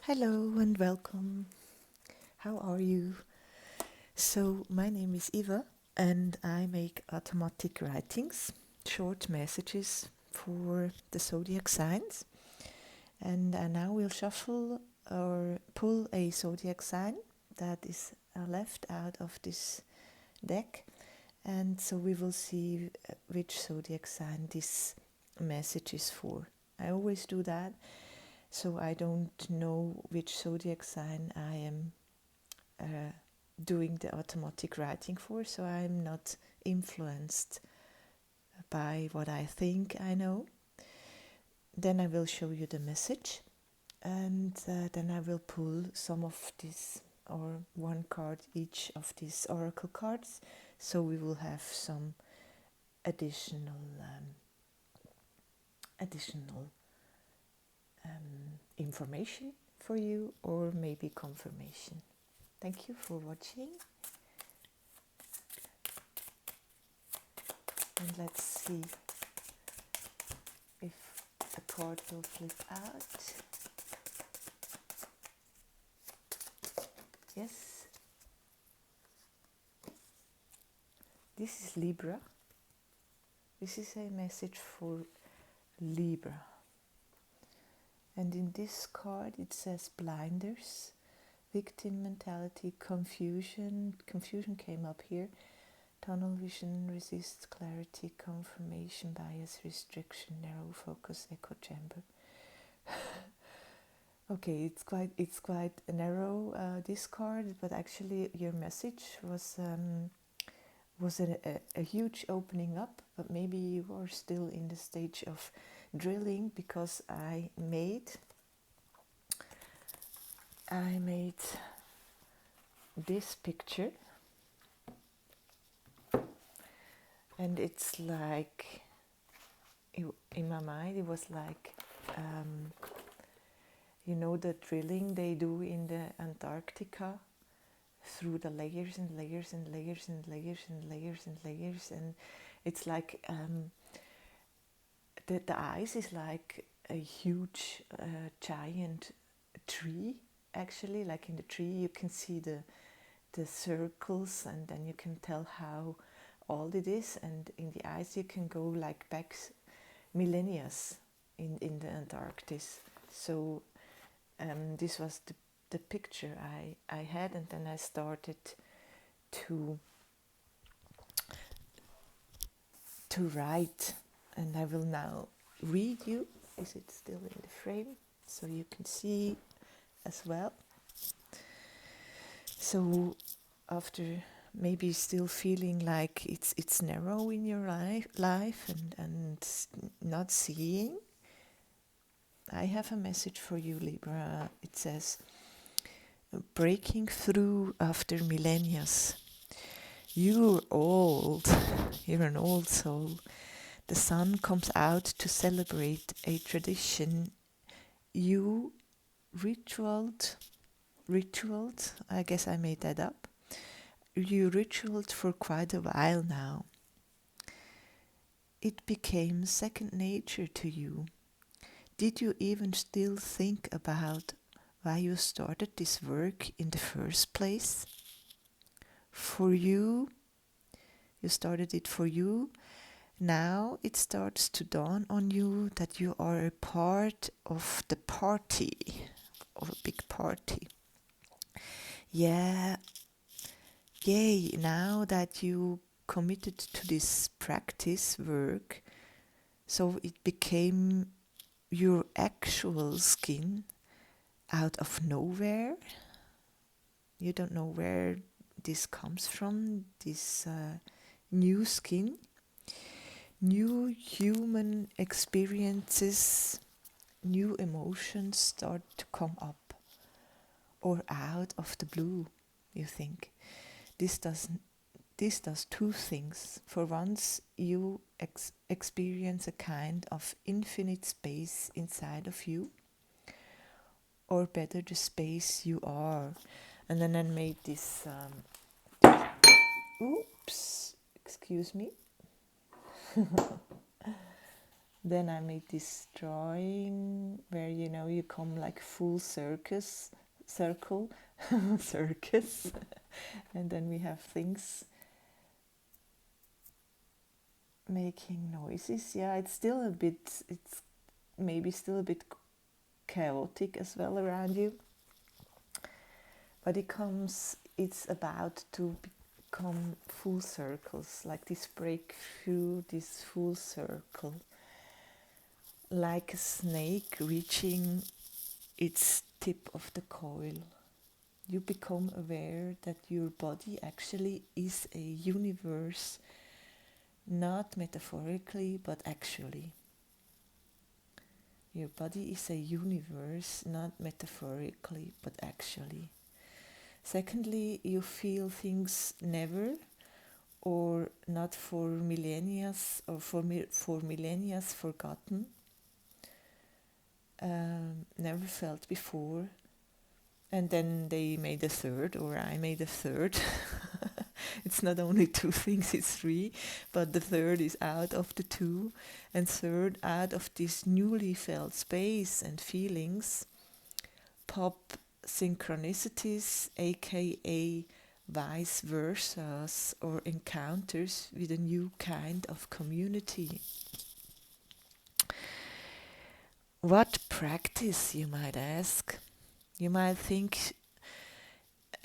Hello and welcome. How are you? So, my name is Eva and I make automatic writings, short messages for the zodiac signs. And now we'll shuffle or pull a zodiac sign that is left out of this deck. And so we will see which zodiac sign this message is for. I always do that, so I don't know which zodiac sign I am doing the automatic writing for, so I'm not influenced by what I think I know. Then I will show you the message, and then I will pull some of these, or one card each of these oracle cards, so we will have some additional information for you, or maybe confirmation. Thank you for watching, and let's see if a card will flip out. Yes, this is Libra. This is a message for Libra. And in this card it says blinders, victim mentality, confusion. Confusion came up here. Tunnel vision, resist clarity, confirmation, bias, restriction, narrow focus, echo chamber. Okay, it's quite narrow, this card, but actually your message was a huge opening up, but maybe you are still in the stage of drilling, because I made this picture, and it's like, in my mind it was like, you know, the drilling they do in the Antarctica, through the layers and layers and layers and layers and layers and layers, and it's like the ice is like a huge giant tree. Actually, like in the tree you can see the circles, and then you can tell how old it is, and in the ice you can go like back millennia in the Antarctic. So this was the picture I had, and then I started to write, and I will now read you. Is it still in the frame? So you can see as well. So after maybe still feeling like it's narrow in your life and not seeing, I have a message for you, Libra. It says, breaking through after millennia. You're old. You're an old soul. The sun comes out to celebrate a tradition you ritualed, I guess I made that up. You ritualed for quite a while now. It became second nature to you. Did you even still think about why you started this work in the first place? For you started it for you. Now it starts to dawn on you that you are a part of the party, of a big party. Yeah, yay, now that you committed to this practice work, so it became your actual skin out of nowhere. You don't know where this comes from, this new skin. New human experiences, new emotions start to come up, or out of the blue, you think. This does two things. For once, you experience a kind of infinite space inside of you, or better, the space you are. And then I made this, oops, excuse me. Then I made this drawing where, you know, you come like full circle, circus, and then we have things making noises. Yeah, it's maybe still a bit chaotic as well around you, but it's about to become full circles, like this break through this full circle, like a snake reaching its tip of the coil. You become aware that your body actually is a universe, not metaphorically, but actually. Your body is a universe, not metaphorically, but actually. Secondly, you feel things never or not for millennia or for millennia forgotten, never felt before. And then they made a third, or I made a third. It's not only two things, it's three, but the third is out of the two. And third, out of this newly felt space and feelings, pop synchronicities, aka vice versas, or encounters with a new kind of community. What practice, you might ask? You might think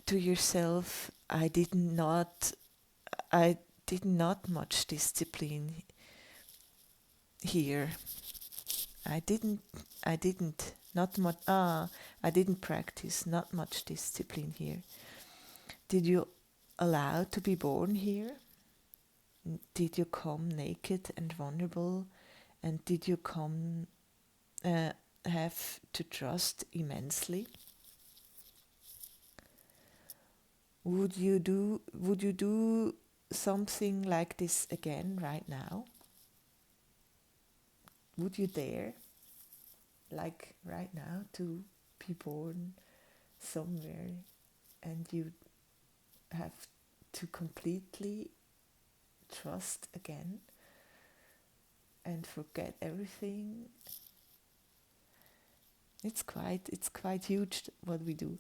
to yourself, I did not much discipline here. I didn't practice not much discipline here. Did you allow to be born here? Did you come naked and vulnerable? And did you come have to trust immensely? Would you do something like this again right now? Would you dare, like right now, to be born somewhere and you have to completely trust again and forget everything? It's quite huge what we do.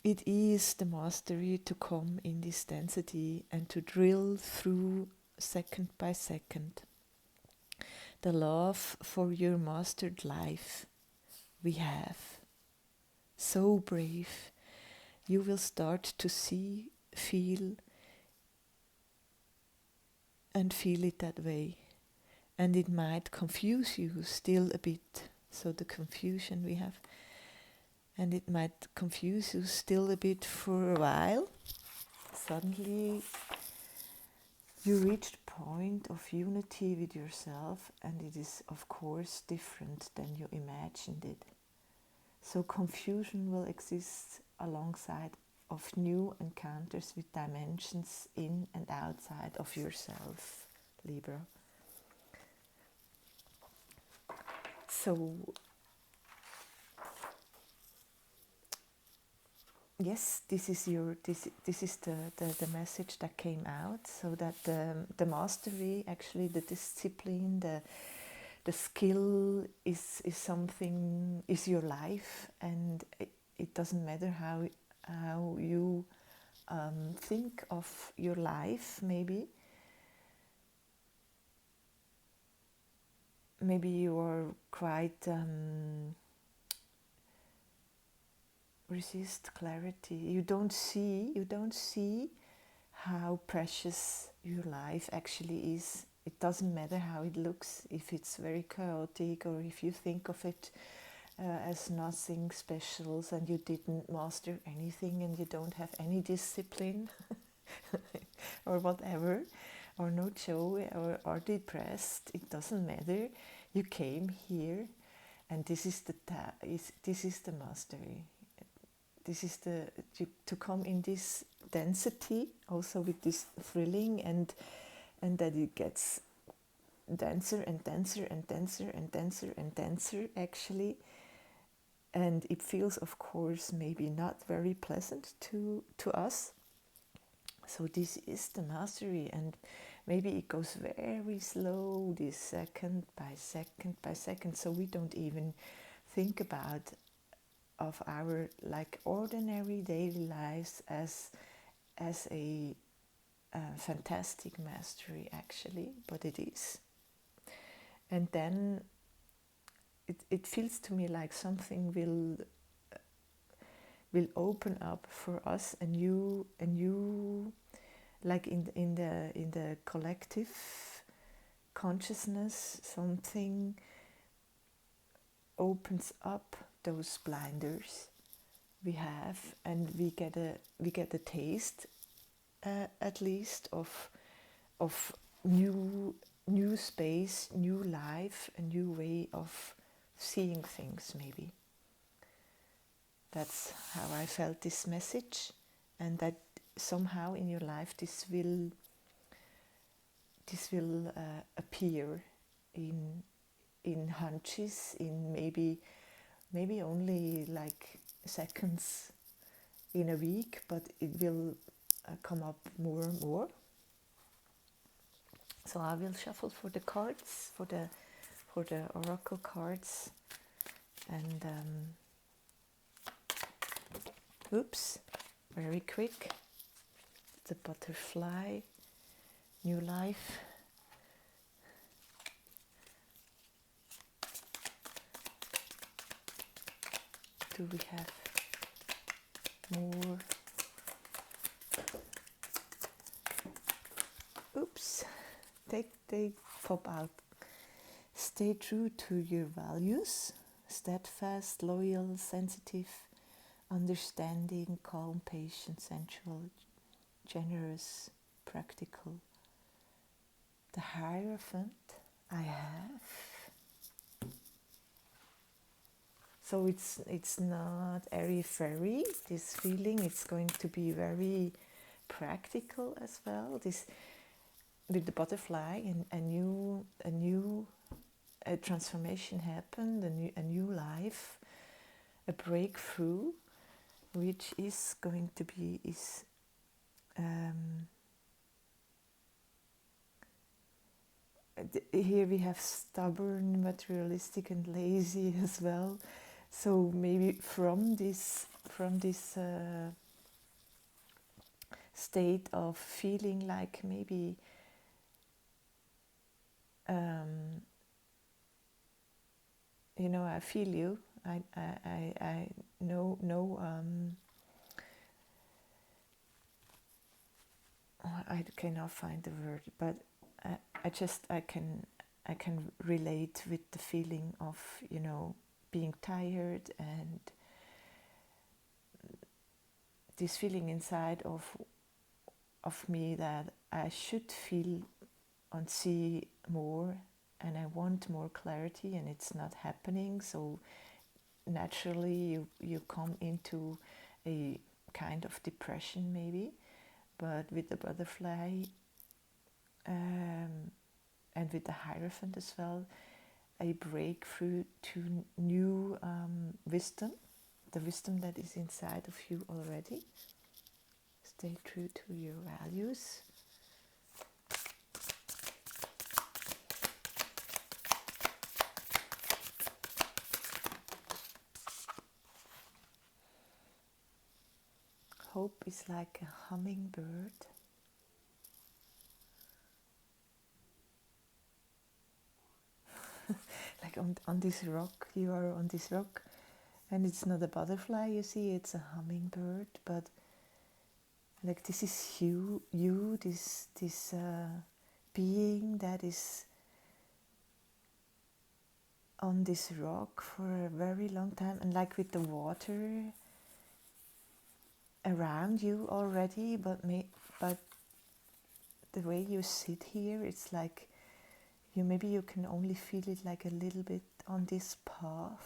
It is the mastery to come in this density and to drill through second by second. The love for your mastered life we have. So brave. You will start to see, feel it that way. And it might confuse you still a bit. So the confusion we have. And it might confuse you still a bit for a while. Suddenly you reach the point of unity with yourself, and it is of course different than you imagined it. So confusion will exist alongside of new encounters with dimensions in and outside of yourself, Libra. So yes, this is the message that came out. So that the mastery, actually the discipline, the skill is something, is your life, and it doesn't matter how you think of your life. Maybe you are quite resist clarity. You don't see how precious your life actually is. It doesn't matter how it looks, if it's very chaotic or if you think of it as nothing special and you didn't master anything and you don't have any discipline or whatever, or no joy, or are depressed. It doesn't matter. You came here, and this is the mastery. This is to come in this density, also with this thrilling, and that it gets denser and denser and denser and denser and denser, actually. And it feels, of course, maybe not very pleasant to us. So this is the mastery, and maybe it goes very slow, this second by second by second, so we don't even think about of our like ordinary daily lives as a fantastic mastery actually, but it is. And then it feels to me like something will open up for us a new like in the collective consciousness, something opens up those blinders we have, and we get a taste at least of new space, new life, a new way of seeing things. Maybe that's how I felt this message, and that somehow in your life this will appear in hunches, in maybe only like seconds in a week, but it will come up more and more. So I will shuffle for the cards, for the oracle cards, and oops, very quick. The butterfly, new life. Do we have more? Oops, they pop out. Stay true to your values, steadfast, loyal, sensitive, understanding, calm, patient, sensual, generous, practical. The Hierophant I have. So it's not airy-fairy, this feeling. It's going to be very practical as well. This with the butterfly, and a new transformation happened, a new life, a breakthrough, which is going to be here we have stubborn, materialistic, and lazy as well. So maybe from this state of feeling like maybe you know, I feel you. I know. I cannot find the word, but I can relate with the feeling of, you know, being tired, and this feeling inside of me that I should feel and see more, and I want more clarity, and it's not happening. So naturally you come into a kind of depression maybe. But with the butterfly and with the Hierophant as well, a breakthrough to new wisdom, the wisdom that is inside of you already. Stay true to your values. Hope is like a hummingbird. Like on this rock, you are on this rock, and it's not a butterfly, you see, it's a hummingbird, but like this is you this being that is on this rock for a very long time, and like with the water around you already, but the way you sit here, it's like maybe you can only feel it like a little bit on this paw,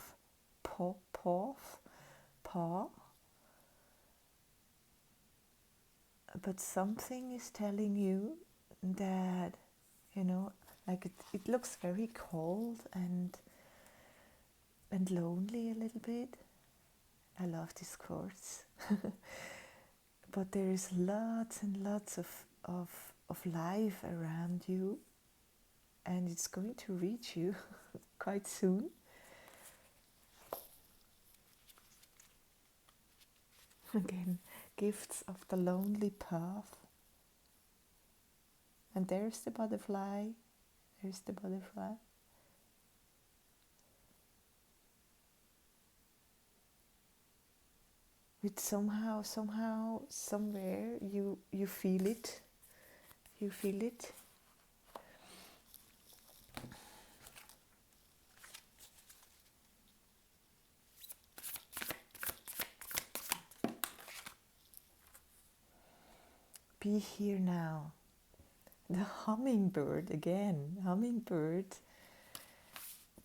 but something is telling you that, you know, like it looks very cold and lonely a little bit. I love these chords. But there is lots and lots of of life around you, and it's going to reach you quite soon. Again, gifts of the lonely path. And there's the butterfly. There's the butterfly. With somehow, somewhere, you feel it. You feel it. Be here now. The hummingbird again. Hummingbird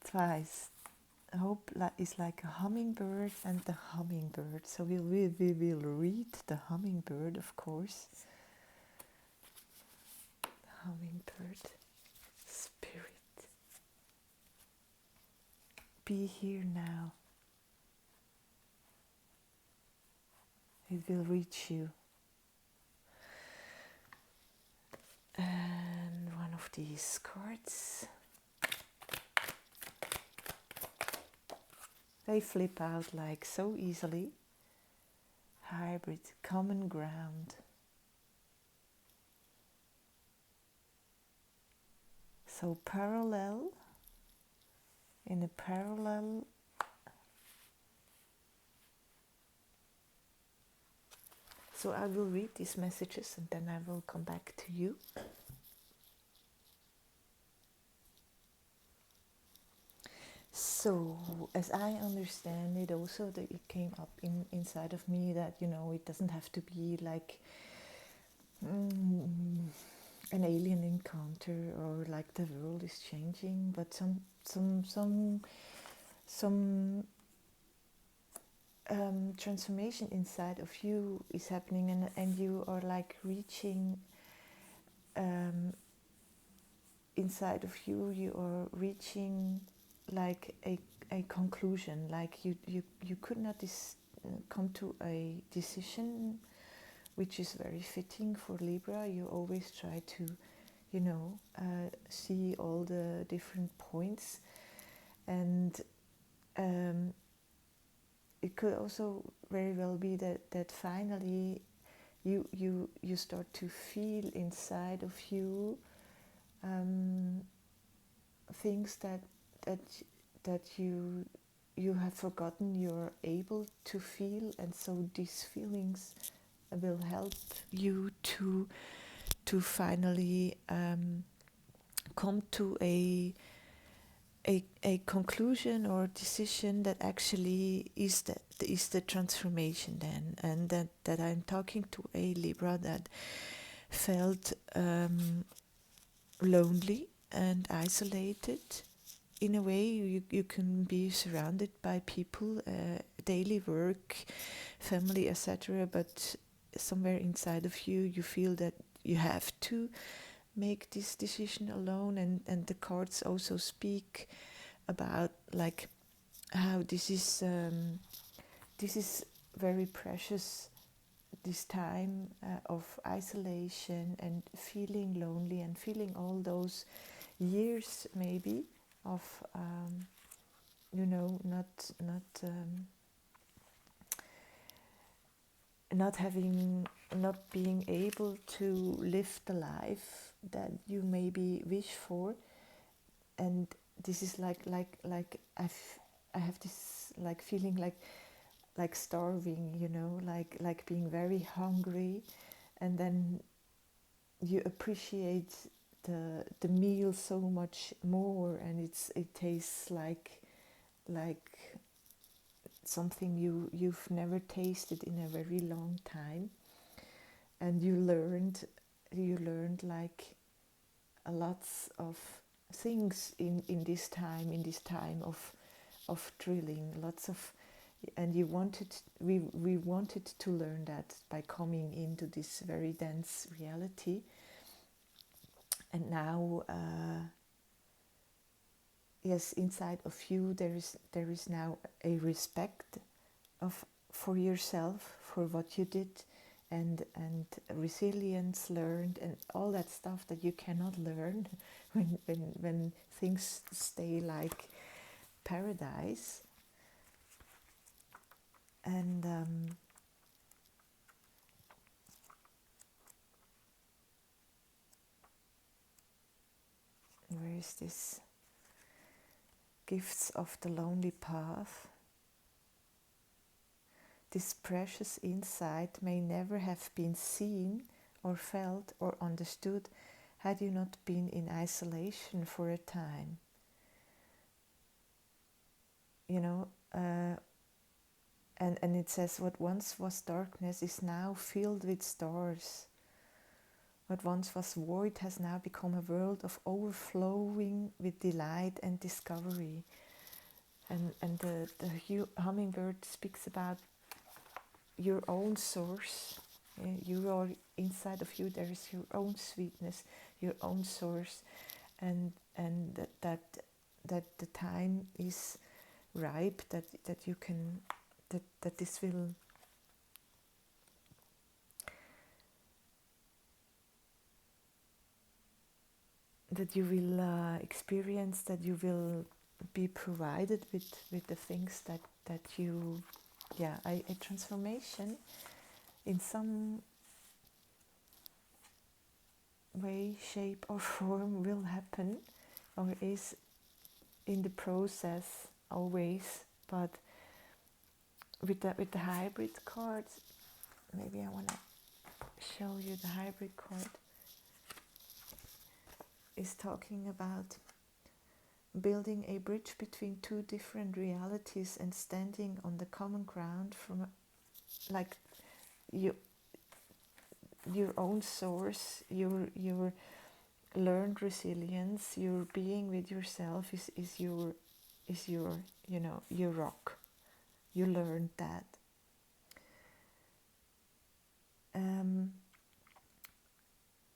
twice. Hope is like a hummingbird and the hummingbird. So we will read the hummingbird, of course. Hummingbird, spirit. Be here now. It will reach you. And one of these cards. They flip out like so easily. Hybrid, common ground. So parallel, in a parallel. So I will read these messages and then I will come back to you. So, as I understand it also, that it came up inside of me that, it doesn't have to be like an alien encounter or like the world is changing, but some transformation inside of you is happening, and you are like reaching inside of you are reaching like a conclusion, like you could not come to a decision, which is very fitting for Libra. You always try to see all the different points, and it could also very well be that finally you start to feel inside of you things that you have forgotten you're able to feel, and so these feelings will help you to finally come to a conclusion or decision that actually is the transformation then, and that I'm talking to a Libra that felt lonely and isolated. In a way, you can be surrounded by people, daily work, family, etc., but somewhere inside of you feel that you have to make this decision alone, and the cards also speak about like how this is very precious, this time of isolation and feeling lonely and feeling all those years maybe of not being able to live the life that you maybe wish for. And this is like I have this like feeling like starving, like being very hungry, and then you appreciate the meal so much more, and it tastes like something you've never tasted in a very long time, and you learned like lots of things in this time of drilling, lots of, and we wanted to learn that by coming into this very dense reality. And now yes, inside of you there is now a respect for yourself, for what you did, and resilience learned, and all that stuff that you cannot learn when things stay like paradise. And where is this? Gifts of the lonely path. This precious insight may never have been seen or felt or understood had you not been in isolation for a time. You know, and it says, what once was darkness is now filled with stars. What once was void has now become a world of overflowing with delight and discovery. And the hummingbird speaks about your own source. You are inside of you. There is your own sweetness, your own source, and that the time is ripe. That you can that this will that you will experience. That you will be provided with the things that you, a transformation in some way, shape or form will happen, or is in the process always. But with the hybrid cards, maybe I want to show you the hybrid card. Is talking about building a bridge between two different realities and standing on the common ground from like your own source, your learned resilience, your being with yourself is your your rock. You learned that.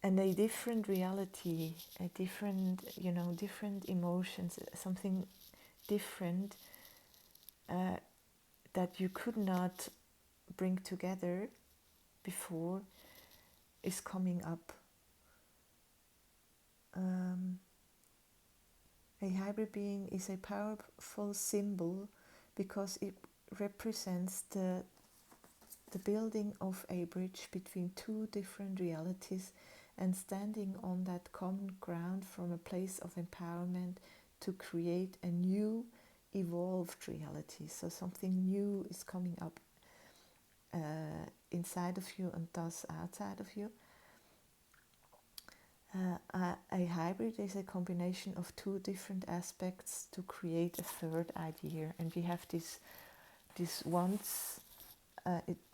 And a different reality, a different, different emotions, something different that you could not bring together before is coming up. A hybrid being is a powerful symbol because it represents the building of a bridge between two different realities and standing on that common ground from a place of empowerment to create a new, evolved reality. So something new is coming up inside of you and thus outside of you. A hybrid is a combination of two different aspects to create a third idea. And we have this once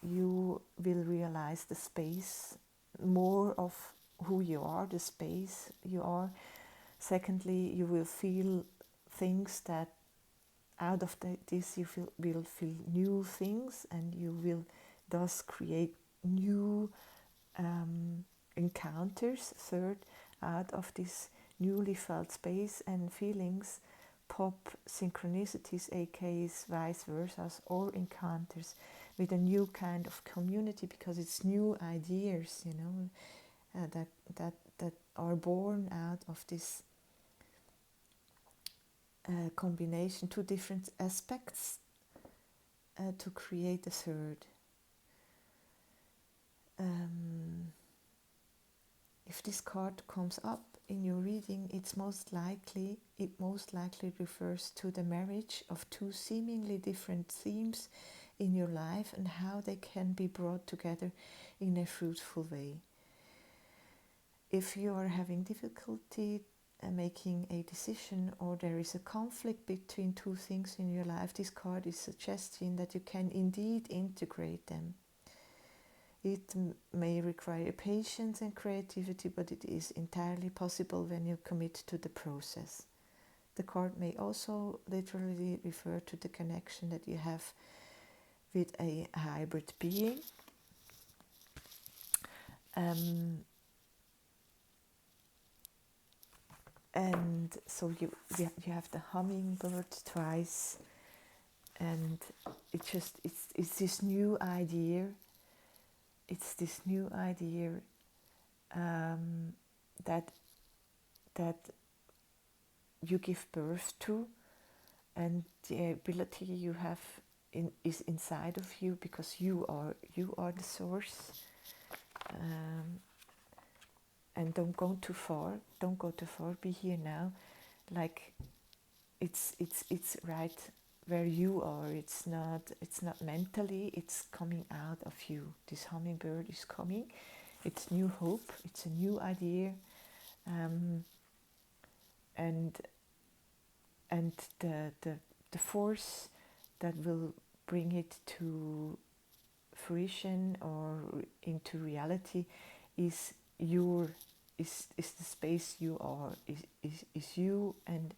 you will realize the space, more of who you are, the space you are. Secondly, you will feel things that out of this you will feel new things, and you will thus create new encounters. Third, out of this newly felt space and feelings pop synchronicities, aka vice versa, or encounters with a new kind of community, because it's new ideas, that are born out of this combination, two different aspects to create a third. If this card comes up in your reading, it most likely refers to the marriage of two seemingly different themes in your life and how they can be brought together in a fruitful way. If you are having difficulty making a decision, or there is a conflict between two things in your life, this card is suggesting that you can indeed integrate them. It may require patience and creativity, but it is entirely possible when you commit to the process. The card may also literally refer to the connection that you have with a hybrid being. And so you have the hummingbird twice, and it's this new idea it's this new idea that that you give birth to, and the ability you have is inside of you, because you are the source. And don't go too far. Don't go too far. Be here now. Like it's right where you are. It's not mentally. It's coming out of you. This hummingbird is coming. It's new hope. It's a new idea, and the force that will bring it to fruition or into reality is the space you are, is you, and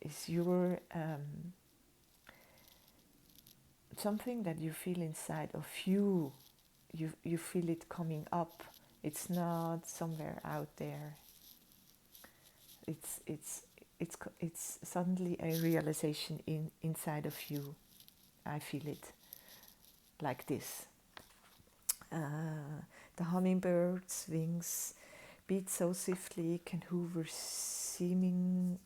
is your something that you feel inside of you. You feel it coming up. It's not somewhere out there. It's suddenly a realization inside of you. I feel it like this. The hummingbird's wings beat so swiftly, can hover seeming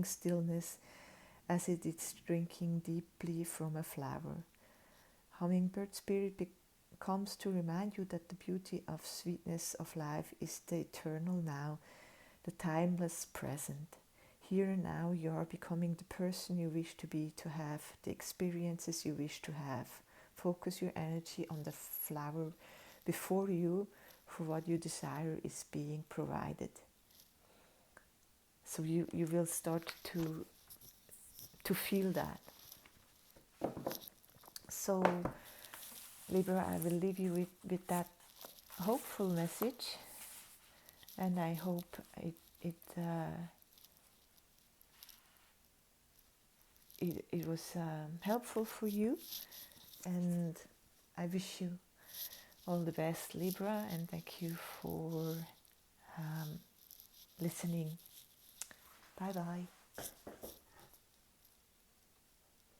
stillness, as it is drinking deeply from a flower. Hummingbird spirit comes to remind you that the beauty of sweetness of life is the eternal now, the timeless present. Here and now you are becoming the person you wish to be, to have the experiences you wish to have. Focus your energy on the flower before you, for what you desire is being provided. So you will start to feel that. So Libra, I will leave you with that hopeful message, and I hope it was helpful for you, and I wish you all the best, Libra, and thank you for listening. Bye bye.